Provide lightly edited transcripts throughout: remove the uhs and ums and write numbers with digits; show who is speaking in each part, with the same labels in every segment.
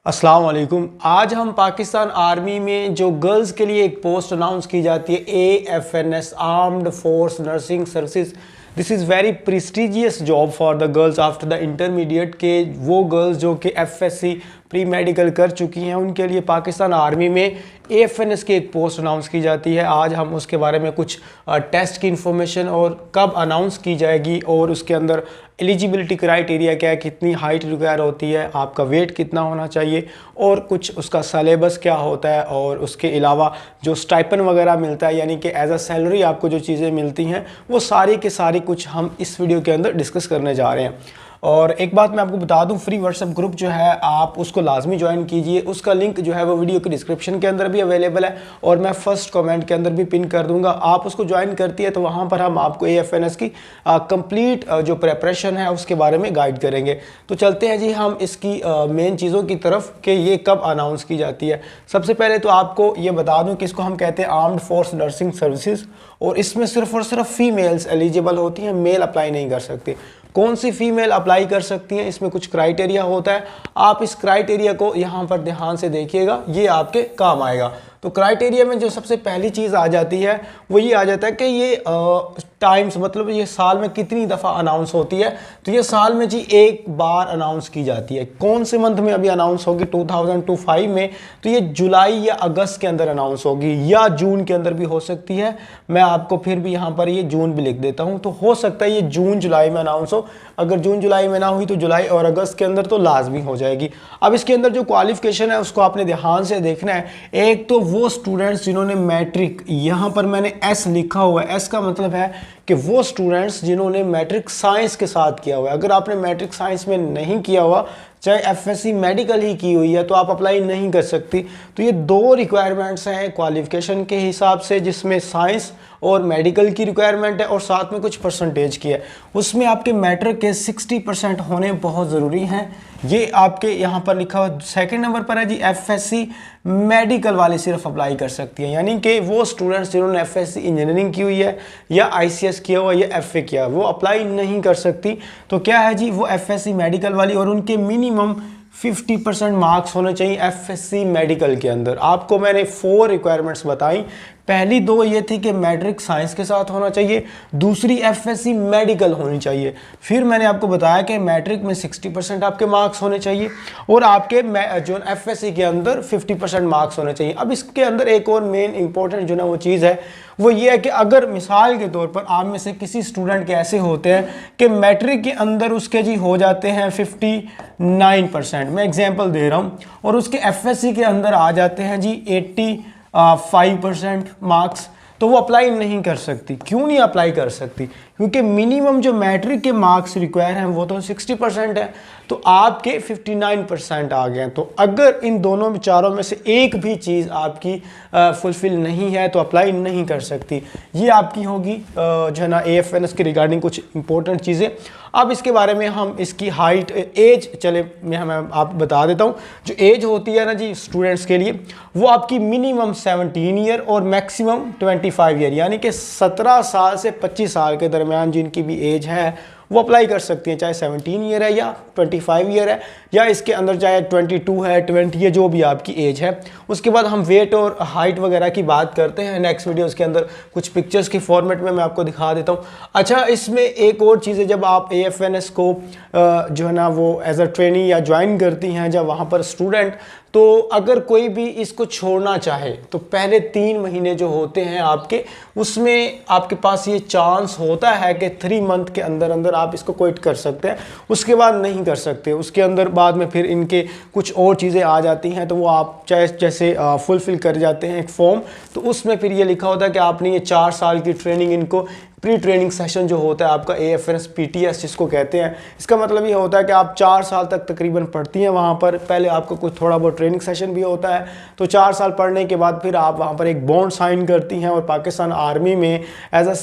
Speaker 1: अस्सलाम वालेकुम। आज हम पाकिस्तान आर्मी में जो गर्ल्स के लिए एक पोस्ट अनाउंस की जाती है AFNS armed force nursing services. This is very prestigious job for the girls after the intermediate के वो गर्ल्स जो कि FSC प्री मेडिकल कर चुकी हैं उनके लिए पाकिस्तान आर्मी में AFNS की एक पोस्ट अनाउंस की जाती है। आज हम उसके बारे में कुछ टेस्ट की इंफॉर्मेशन और कब अनाउंस की जाएगी और उसके अंदर एलिजिबिलिटी क्राइटेरिया क्या है, कितनी हाइट रिक्वायर होती है, आपका वेट कितना होना चाहिए और कुछ उसका सलेबस क्या होता है और उसके अलावा जो स्टाइपन वगैरह मिलता है यानी कि एज अ सैलरी आपको जो चीज़ें मिलती हैं वो सारी के सारी कुछ हम इस वीडियो के अंदर डिस्कस करने जा रहे हैं। और एक बात मैं आपको बता दूं, फ्री व्हाट्सएप ग्रुप जो है आप उसको लाजमी ज्वाइन कीजिए। उसका लिंक जो है वो वीडियो के डिस्क्रिप्शन के अंदर भी अवेलेबल है और मैं फर्स्ट कमेंट के अंदर भी पिन कर दूंगा। आप उसको ज्वाइन करती है तो वहाँ पर हम आपको AFNS की कंप्लीट जो प्रेपरेशन है उसके बारे में गाइड करेंगे। तो चलते हैं जी हम इसकी मेन चीज़ों की तरफ कि ये कब अनाउंस की जाती है। सबसे पहले तो आपको ये बता दूँ कि इसको हम कहते हैं आर्म्ड फोर्स नर्सिंग सर्विसेज और इसमें सिर्फ और सिर्फ फीमेल्स एलिजिबल होती हैं, मेल अप्लाई नहीं कर सकते। कौन सी फीमेल अप्लाई कर सकती हैं, इसमें कुछ क्राइटेरिया होता है। आप इस क्राइटेरिया को यहाँ पर ध्यान से देखिएगा, ये आपके काम आएगा। तो क्राइटेरिया में जो सबसे पहली चीज़ आ जाती है वो ये आ जाता है कि ये टाइम्स मतलब ये साल में कितनी दफ़ा अनाउंस होती है। तो ये साल में जी एक बार अनाउंस की जाती है। कौन से मंथ में अभी अनाउंस होगी 2025 में, तो ये जुलाई या अगस्त के अंदर अनाउंस होगी या जून के अंदर भी हो सकती है। मैं आपको फिर भी यहाँ पर ये जून भी लिख देता हूँ, तो हो सकता है ये जून जुलाई में अनाउंस हो। अगर जून जुलाई में ना हुई तो जुलाई और अगस्त के अंदर तो लाजमी हो जाएगी। अब इसके अंदर जो क्वालिफिकेशन है उसको आपने ध्यान से देखना है। एक तो वो स्टूडेंट्स जिन्होंने मैट्रिक, यहाँ पर मैंने S लिखा हुआ है, S का मतलब है कि वो स्टूडेंट्स जिन्होंने मैट्रिक साइंस के साथ किया हुआ है। अगर आपने मैट्रिक साइंस में नहीं किया हुआ, चाहे FSC मेडिकल ही की हुई है, तो आप अप्लाई नहीं कर सकती। तो ये दो रिक्वायरमेंट्स हैं क्वालिफिकेशन के हिसाब से, जिसमें साइंस और मेडिकल की रिक्वायरमेंट है और साथ में कुछ परसेंटेज की है। उसमें आपके मैट्रिक के 60% होने बहुत ज़रूरी हैं। ये आपके यहाँ पर लिखा हुआ सेकंड नंबर पर है जी FSC मेडिकल वाले सिर्फ अप्लाई कर सकती हैं, यानी कि वो स्टूडेंट्स जिन्होंने FSC इंजीनियरिंग की हुई है या ICS किया हुआ या FA किया वो अप्लाई नहीं कर सकती। तो क्या है जी, वो FSC मेडिकल वाली और उनके मिनिमम 50% मार्क्स होने चाहिए FSC मेडिकल के अंदर। आपको मैंने 4 रिक्वायरमेंट्स बताई। पहली 2 ये थी कि मैट्रिक साइंस के साथ होना चाहिए, दूसरी FSC मेडिकल होनी चाहिए। फिर मैंने आपको बताया कि मैट्रिक में 60% आपके मार्क्स होने चाहिए और आपके जो FSC के अंदर 50% मार्क्स होने चाहिए। अब इसके अंदर एक और मेन इंपॉर्टेंट जो ना वो चीज़ है वो ये है कि अगर मिसाल के तौर पर आप में से किसी स्टूडेंट के ऐसे होते हैं कि मैट्रिक के अंदर उसके जी हो जाते हैं 59%, मैं एग्जांपल दे रहा हूँ, और उसके FSC के अंदर आ जाते हैं जी 85% मार्क्स, तो वो अप्लाई नहीं कर सकती। क्यों नहीं अप्लाई कर सकती? क्योंकि मिनिमम जो मैट्रिक के मार्क्स रिक्वायर हैं वो तो 60% है, तो आपके 59% आ गए हैं। तो अगर इन दोनों चारों में से एक भी चीज़ आपकी फुलफिल नहीं है तो अप्लाई नहीं कर सकती। ये आपकी होगी जो है ना AFNS के रिगार्डिंग कुछ इंपॉर्टेंट चीज़ें। अब इसके बारे में हम इसकी हाइट, एज, चले मैं आप बता देता हूँ। जो एज होती है ना जी स्टूडेंट्स के लिए, वो आपकी मिनिमम 17 ईयर और मैक्सिमम 25 ईयर, यानी कि 17 साल से 25 साल के दरमियान जिनकी भी एज है वो अप्लाई कर सकती हैं, चाहे 17 ईयर है या 25 ईयर है या इसके अंदर चाहे 22 है, 20 है, जो भी आपकी एज है। उसके बाद हम वेट और हाइट वगैरह की बात करते हैं नेक्स्ट वीडियोस के अंदर, कुछ पिक्चर्स की फॉर्मेट में मैं आपको दिखा देता हूँ। अच्छा, इसमें एक और चीज़ है, जब आप AFNS को जो है ना वो एज अ ट्रेनी या ज्वाइन करती हैं जब वहाँ पर स्टूडेंट, तो अगर कोई भी इसको छोड़ना चाहे तो पहले 3 महीने जो होते हैं आपके, उसमें आपके पास ये चांस होता है कि 3 मंथ के अंदर अंदर आप इसको क्विट कर सकते हैं, उसके बाद नहीं कर सकते। उसके अंदर बाद में फिर इनके कुछ और चीज़ें आ जाती हैं, तो वो आप चाहे जैसे फुलफ़िल कर जाते हैं एक फॉर्म, तो उसमें फिर ये लिखा होता है कि आपने ये 4 साल की ट्रेनिंग, इनको प्री ट्रेनिंग सेशन जो होता है आपका AFNS PTS जिसको कहते हैं, इसका मतलब ये होता है कि आप 4 साल तक तकरीबन पढ़ती हैं वहाँ पर। पहले आपको कुछ थोड़ा बहुत ट्रेनिंग सेशन भी होता है, तो 4 साल पढ़ने के बाद फिर आप वहाँ पर एक बॉन्ड साइन करती हैं और पाकिस्तान आर्मी में एज अ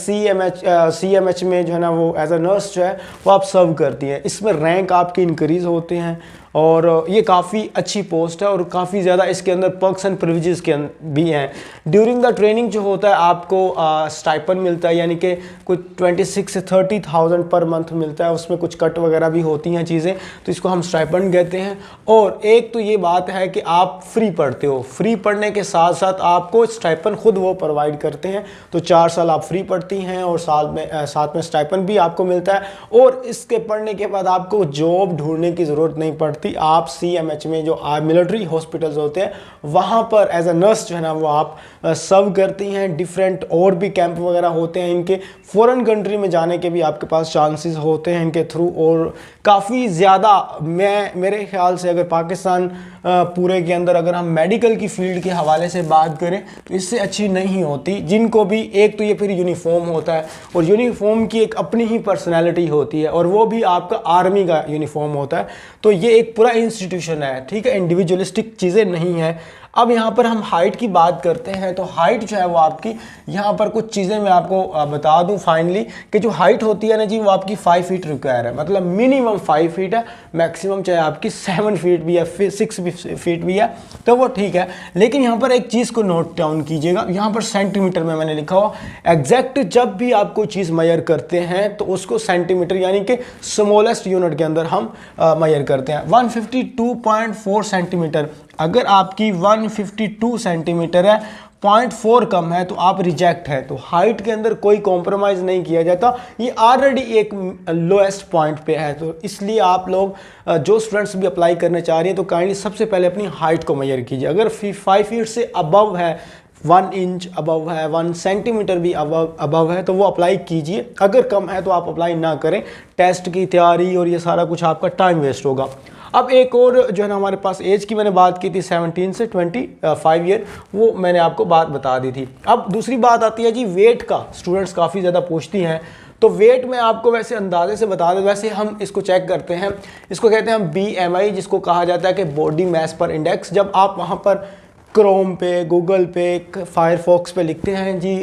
Speaker 1: CMH में जो है ना वो एज अ नर्स जो है वो आप सर्व करती हैं। इसमें रैंक आपके इंक्रीज़ होते हैं और ये काफ़ी अच्छी पोस्ट है और काफ़ी ज़्यादा इसके अंदर पर्क्स एंड प्रिविलेजेस के भी हैं। ड्यूरिंग द ट्रेनिंग जो होता है आपको स्टाइपन मिलता है, यानी कि कुछ 26 से 30,000 पर मंथ मिलता है, उसमें कुछ कट वगैरह भी होती हैं चीज़ें, तो इसको हम स्टाइपन कहते हैं। और एक तो ये बात है कि आप फ्री पढ़ते हो, फ्री पढ़ने के साथ साथ आपको स्टाइपन खुद वो प्रोवाइड करते हैं, तो 4 साल आप फ्री पढ़ती हैं और साथ में स्टाइपन भी आपको मिलता है। और इसके पढ़ने के बाद आपको जॉब ढूंढने की ज़रूरत नहीं पड़ती, आप CMH में जो मिलिट्री हॉस्पिटल्स होते हैं वहाँ पर एज अ नर्स जो है ना वो आप सर्व करती हैं। डिफरेंट और भी कैंप वगैरह होते हैं इनके, फॉरेन कंट्री में जाने के भी आपके पास चांसेस होते हैं इनके थ्रू। और काफ़ी ज़्यादा मेरे ख्याल से अगर पाकिस्तान पूरे के अंदर अगर हम मेडिकल की फील्ड के हवाले से बात करें तो इससे अच्छी नहीं होती। जिनको भी एक तो ये फिर यूनिफॉर्म होता है और यूनिफॉर्म की एक अपनी ही पर्सनैलिटी होती है और वो भी आपका आर्मी का यूनिफॉर्म होता है, तो ये एक पूरा इंस्टीट्यूशन है, ठीक है, इंडिविजुअलिस्टिक चीज़ें नहीं है। अब यहाँ पर हम हाइट की बात करते हैं, तो हाइट जो है वो आपकी यहाँ पर कुछ चीज़ें मैं आपको बता दूँ फाइनली कि जो हाइट होती है ना जी वो आपकी 5 फीट रिक्वायर है, मतलब मिनिमम 5 फीट है, मैक्सिमम चाहे आपकी 7 फीट भी है, 6 फीट भी है, तो वो ठीक है। लेकिन यहाँ पर एक चीज़ को नोट डाउन कीजिएगा, यहाँ पर सेंटीमीटर में मैंने लिखा हुआ एग्जैक्ट, जब भी आप कोई चीज़ मेजर करते हैं तो उसको सेंटीमीटर यानी कि स्मॉलेस्ट यूनिट के अंदर हम मेजर करते हैं। 152.4 सेंटीमीटर, अगर आपकी 152 सेंटीमीटर है, 0.4 कम है तो आप रिजेक्ट है। तो हाइट के अंदर कोई कॉम्प्रोमाइज़ नहीं किया जाता, ये ऑलरेडी एक लोएस्ट पॉइंट पे है। तो इसलिए आप लोग जो स्टूडेंट्स भी अप्लाई करने चाह रही हैं तो काइंडली सबसे पहले अपनी हाइट को मेजर कीजिए। अगर 5 फीट से अबव है, 1 इंच अबव है, 1 सेंटीमीटर भी अबव है तो वो अप्लाई कीजिए, अगर कम है तो आप अप्लाई ना करें। टेस्ट की तैयारी और ये सारा कुछ आपका टाइम वेस्ट होगा। अब एक और जो है ना हमारे पास एज की मैंने बात की थी 17 से 25 ईयर, वो मैंने आपको बात बता दी थी। अब दूसरी बात आती है जी वेट का, स्टूडेंट्स काफ़ी ज़्यादा पूछती हैं, तो वेट में आपको वैसे अंदाजे से बता दें, वैसे हम इसको चेक करते हैं, इसको कहते हैं हम BMI, जिसको कहा जाता है कि बॉडी मास पर इंडेक्स। जब आप वहाँ पर क्रोम पे, गूगल पे, फायरफॉक्स पे लिखते हैं जी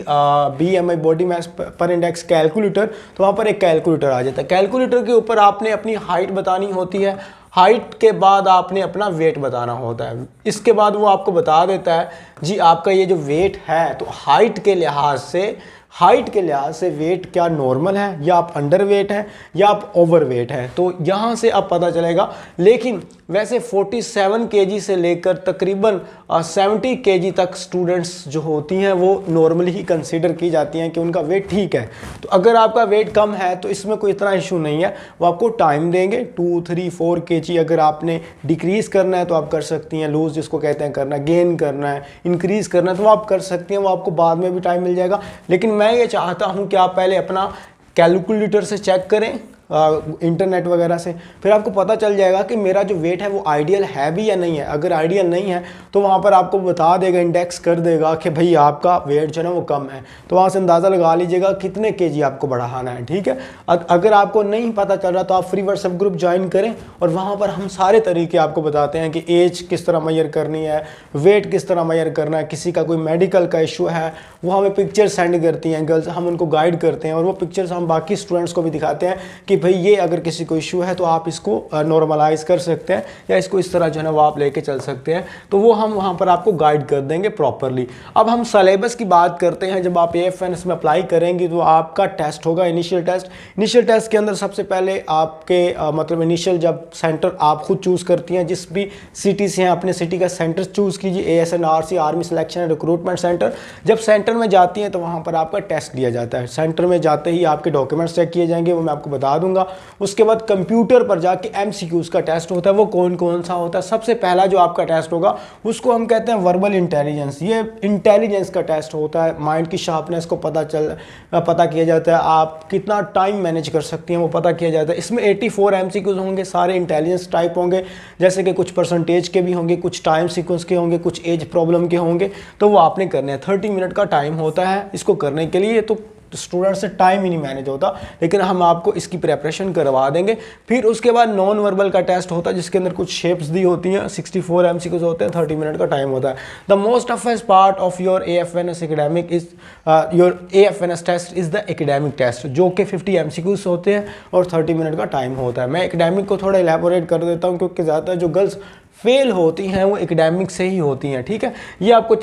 Speaker 1: BMI बॉडी मास पर इंडेक्स कैलकुलेटर, तो वहाँ पर एक कैलकुलेटर आ जाता है। कैलकुलेटर के ऊपर आपने अपनी हाइट बतानी होती है, हाइट के बाद आपने अपना वेट बताना होता है। इसके बाद वो आपको बता देता है जी आपका ये जो वेट है, तो हाइट के लिहाज से वेट क्या नॉर्मल है या आप अंडर वेट हैं या आप ओवर वेट हैं, तो यहाँ से अब पता चलेगा। लेकिन वैसे 47 kg से लेकर तकरीबन 70 kg तक स्टूडेंट्स जो होती हैं वो नॉर्मली ही कंसीडर की जाती हैं कि उनका वेट ठीक है। तो अगर आपका वेट कम है तो इसमें कोई इतना इशू नहीं है, वो आपको टाइम देंगे 2, 3, 4 kg। अगर आपने डिक्रीज़ करना है तो आप कर सकती हैं, लूज़ जिसको कहते हैं करना, गेन करना है, इंक्रीज़ करना है तो वो आप कर सकती हैं, वो आपको बाद में भी टाइम मिल जाएगा। लेकिन मैं ये चाहता हूँ कि आप पहले अपना कैलकुलेटर से चेक करें, इंटरनेट वगैरह से, फिर आपको पता चल जाएगा कि मेरा जो वेट है वो आइडियल है भी या नहीं है। अगर आइडियल नहीं है तो वहाँ पर आपको बता देगा, इंडेक्स कर देगा कि भाई आपका वेट जो है ना वो कम है, तो वहाँ से अंदाज़ा लगा लीजिएगा कितने kg आपको बढ़ाना है, ठीक है। अगर आपको नहीं पता चल रहा तो आप फ्री व्हाट्सएप ग्रुप ज्वाइन करें और वहाँ पर हम सारे तरीके आपको बताते हैं कि एज किस तरह मेजर करनी है, वेट किस तरह मेजर करना है। किसी का कोई मेडिकल का इशू है वो हमें पिक्चर सेंड करती हैं गर्ल्स, हम उनको गाइड करते हैं और वो पिक्चर्स हम बाकी स्टूडेंट्स को भी दिखाते हैं कि भाई ये अगर किसी को इशू है तो आप इसको नॉर्मलाइज कर सकते हैं या इसको इस तरह जो है ना वो आप लेके चल सकते हैं, तो वो हम वहाँ पर आपको गाइड कर देंगे प्रॉपरली। अब हम सिलेबस की बात करते हैं। जब आप AFNS में अप्लाई करेंगे तो आपका टेस्ट होगा इनिशियल टेस्ट। इनिशियल टेस्ट के अंदर सबसे पहले आपके मतलब इनिशियल जब सेंटर आप खुद चूज़ करती हैं, जिस भी सिटी से हैं अपने सिटी का सेंटर चूज़ कीजिए, ASNRC army selection and recruitment centre. जब सेंटर में जाती हैं तो वहाँ पर आपका टेस्ट लिया जाता है। सेंटर में जाते ही आपके डॉक्यूमेंट्स चेक किए जाएंगे, वो मैं आपको बता दूंगा। उसके बाद कंप्यूटर पर जाके MCQs का टेस्ट होता है। वो कौन कौन सा होता है? सबसे पहला जो आपका टेस्ट होगा उसको हम कहते हैं वर्बल इंटेलिजेंस। ये इंटेलिजेंस का टेस्ट होता है, माइंड की शार्पनेस को पता किया जाता है, आप कितना टाइम मैनेज कर सकती हैं वो पता किया जाता है। इसमें 84 MCQs होंगे, सारे इंटेलिजेंस टाइप होंगे, जैसे कि कुछ परसेंटेज के भी होंगे, कुछ टाइम सीक्वेंस के होंगे, कुछ एज प्रॉब्लम के होंगे, तो वो आपने करने हैं। 30 मिनट का टाइम होता है इसको करने के लिए। तो स्टूडेंट से टाइम ही नहीं मैनेज होता, लेकिन हम आपको इसकी प्रेपरेशन करवा देंगे। फिर उसके बाद नॉन वर्बल का टेस्ट होता है जिसके अंदर कुछ शेप्स दी होती हैं, 64 MCQs होते हैं, 30 मिनट का टाइम होता है। The most toughest part of your AFNS academic is your AFNS test is the academic test, जो कि 50 MCQs होते हैं और 30 मिनट का टाइम होता है। मैं एकेडमिक को थोड़ा इलेबोरेट कर देता हूँ क्योंकि ज़्यादातर जो गर्ल्स फेल होती हैं वो एकेडमिक से ही होती हैं, ठीक है। ये आपको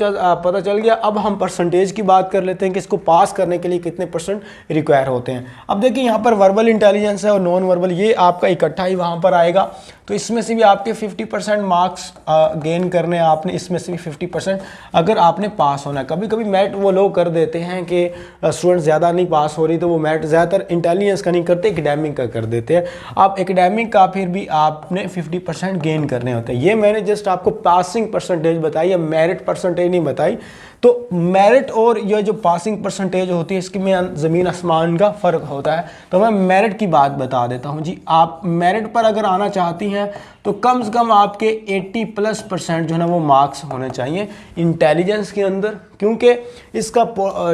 Speaker 1: पता चल गया। अब हम परसेंटेज की बात कर लेते हैं कि इसको पास करने के लिए कितने % रिक्वायर होते हैं। अब देखिए यहाँ पर वर्बल इंटेलिजेंस है और नॉन वर्बल, ये आपका इकट्ठा ही वहाँ पर आएगा। तो इसमें से भी आपके 50% मार्क्स गेन करने हैं आपने, इसमें से भी 50% अगर आपने पास होना है। कभी कभी मैट वो लोग कर देते हैं कि स्टूडेंट ज़्यादा नहीं पास हो रही तो वो मैट ज़्यादातर इंटेलिजेंस का नहीं करते, एकेडमिक का कर देते हैं। आप एकेडमिक का फिर भी आपने 50% गेन करने होते हैं। ये मैंने जस्ट आपको पासिंग परसेंटेज बताई है, मेरिट परसेंटेज नहीं बताई। तो मेरिट और ये जो पासिंग परसेंटेज होती है इसकी में ज़मीन आसमान का फ़र्क होता है। तो मैं मेरिट की बात बता देता हूँ जी। आप मेरिट पर अगर आना चाहती हैं तो कम से कम आपके 80+ % जो है ना वो मार्क्स होने चाहिए इंटेलिजेंस के अंदर, क्योंकि इसका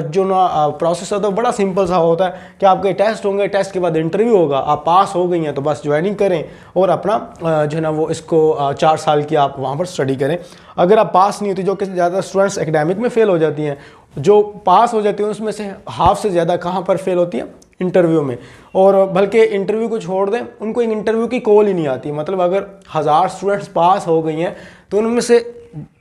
Speaker 1: जो ना प्रोसेस होता है बड़ा सिंपल सा होता है कि आपके टेस्ट होंगे, टेस्ट के बाद इंटरव्यू होगा, आप पास हो गई हैं तो बस ज्वाइनिंग करें और अपना जो है ना वो इसको 4 साल की आप वहाँ पर स्टडी करें। अगर आप पास नहीं होती, जो कि ज़्यादा स्टूडेंट्स एकेडमिक में फेल हो जाती हैं, जो पास हो जाती हैं उसमें से हाफ से ज़्यादा कहाँ पर फेल होती है, इंटरव्यू में। और बल्कि इंटरव्यू को छोड़ दें, उनको एक इंटरव्यू की कॉल ही नहीं आती। मतलब अगर 1000 स्टूडेंट्स पास हो गई हैं तो उनमें से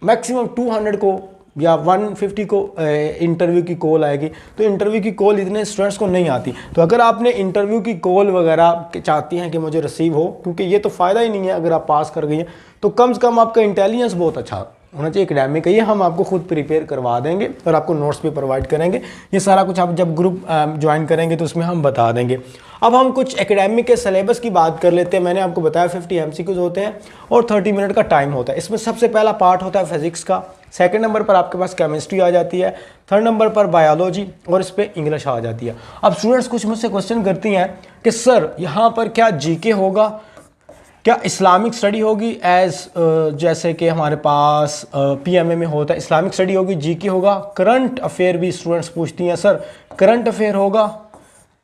Speaker 1: मैक्सिमम 200 को या 150 को इंटरव्यू की कॉल आएगी। तो इंटरव्यू की कॉल इतने स्टूडेंट्स को नहीं आती। तो अगर आपने इंटरव्यू की कॉल वगैरह चाहती हैं कि मुझे रिसीव हो, क्योंकि ये तो फ़ायदा ही नहीं है अगर आप पास कर गई हैं, तो कम से कम आपका इंटेलिजेंस बहुत अच्छा होना चाहिए एकेडमिक का। ये हम आपको खुद प्रिपेयर करवा देंगे और आपको नोट्स भी प्रोवाइड करेंगे। ये सारा कुछ आप जब ग्रुप ज्वाइन करेंगे तो उसमें हम बता देंगे। अब हम कुछ एकेडमिक के सिलेबस की बात कर लेते हैं। मैंने आपको बताया 50 MCQs होते हैं और 30 मिनट का टाइम होता है। इसमें सबसे पहला पार्ट होता है फिजिक्स का, सेकंड नंबर पर आपके पास केमिस्ट्री आ जाती है, थर्ड नंबर पर बायोलॉजी और इस पर इंग्लिश आ जाती है। अब स्टूडेंट्स कुछ मुझसे क्वेश्चन करती हैं कि सर यहाँ पर क्या जीके होगा, क्या इस्लामिक स्टडी होगी, जैसे कि हमारे पास PMA में होता है इस्लामिक स्टडी होगी, जीके होगा, करंट अफेयर भी स्टूडेंट्स पूछती हैं सर करंट अफेयर होगा।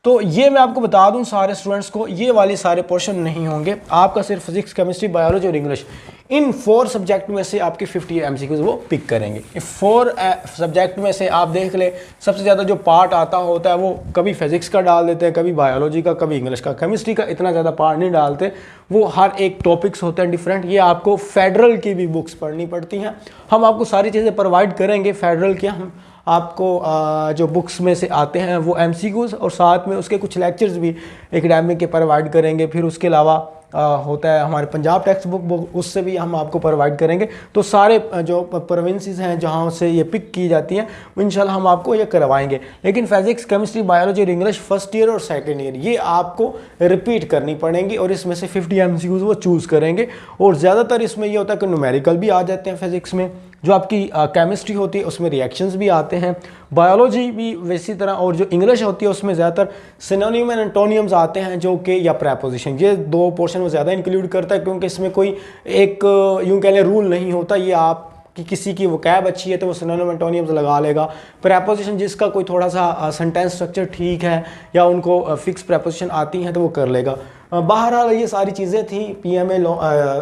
Speaker 1: तो ये मैं आपको बता दूं सारे स्टूडेंट्स को, ये वाले सारे पोर्शन नहीं होंगे। आपका सिर्फ फिजिक्स, केमिस्ट्री, बायोलॉजी और इंग्लिश, इन 4 सब्जेक्ट में से आपके 50 MCQs वो पिक करेंगे। 4 सब्जेक्ट में से आप देख ले सबसे ज़्यादा जो पार्ट आता होता है वो कभी फिजिक्स का डाल देते हैं, कभी बायोलॉजी का, कभी इंग्लिश का। केमिस्ट्री का इतना ज़्यादा पार्ट नहीं डालते, वो हर एक टॉपिक्स होते हैं डिफरेंट। ये आपको फेडरल की भी बुक्स पढ़नी पड़ती हैं। हम आपको सारी चीज़ें प्रोवाइड करेंगे। फेडरल के हम आपको जो बुक्स में से आते हैं वो MCQs और साथ में उसके कुछ लेक्चर्स भी एकेडमिक के प्रोवाइड करेंगे। फिर उसके अलावा होता है हमारे पंजाब टेक्स्ट बुक, उससे भी हम आपको प्रोवाइड करेंगे। तो सारे जो प्रोविंसेस हैं जहाँ से ये पिक की जाती हैं इंशाल्लाह हम आपको ये करवाएंगे। लेकिन फिजिक्स, केमिस्ट्री, बायोलॉजी और इंग्लिश फर्स्ट ईयर और सेकंड ईयर ये आपको रिपीट करनी पड़ेंगी और इसमें से 50 MCQs वो चूज़ करेंगे। और ज़्यादातर इसमें ये होता है कि न्यूमेरिकल भी आ जाते हैं फिजिक्स में, जो आपकी केमिस्ट्री होती है उसमें रिएक्शंस भी आते हैं, बायोलॉजी भी वैसी तरह, और जो इंग्लिश होती है उसमें ज़्यादातर सिनोनिम एंड एंटोनियम्स आते हैं जो कि या प्रेपोजिशन। ये 2 पोर्शन वो ज़्यादा इंक्लूड करता है क्योंकि इसमें कोई एक यूँ कह लें रूल नहीं होता। ये आप कि किसी की वोकैब अच्छी है तो वो सिनोनिम एंटोनिम्स लगा लेगा। प्रेपोजिशन जिसका कोई थोड़ा सा सेंटेंस स्ट्रक्चर ठीक है या उनको फिक्स प्रेपोजिशन आती हैं तो वो कर लेगा। बहरहाल ये सारी चीज़ें थी PMA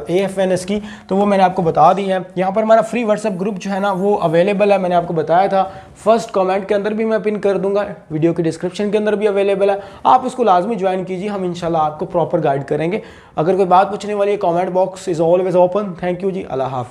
Speaker 1: AFNS की, तो वो मैंने आपको बता दी है। यहाँ पर हमारा फ्री व्हाट्सएप ग्रुप जो है ना वो अवेलेबल है, मैंने आपको बताया था। फर्स्ट कमेंट के अंदर भी मैं पिन कर दूंगा, वीडियो के डिस्क्रिप्शन के अंदर भी अवेलेबल है। आप उसको लाजमी ज्वाइन कीजिए, हम इंशाल्लाह आपको प्रॉपर गाइड करेंगे। अगर कोई बात पूछने वाली है comment box is always open. Thank you जी, अल्लाह हाफ़िज़।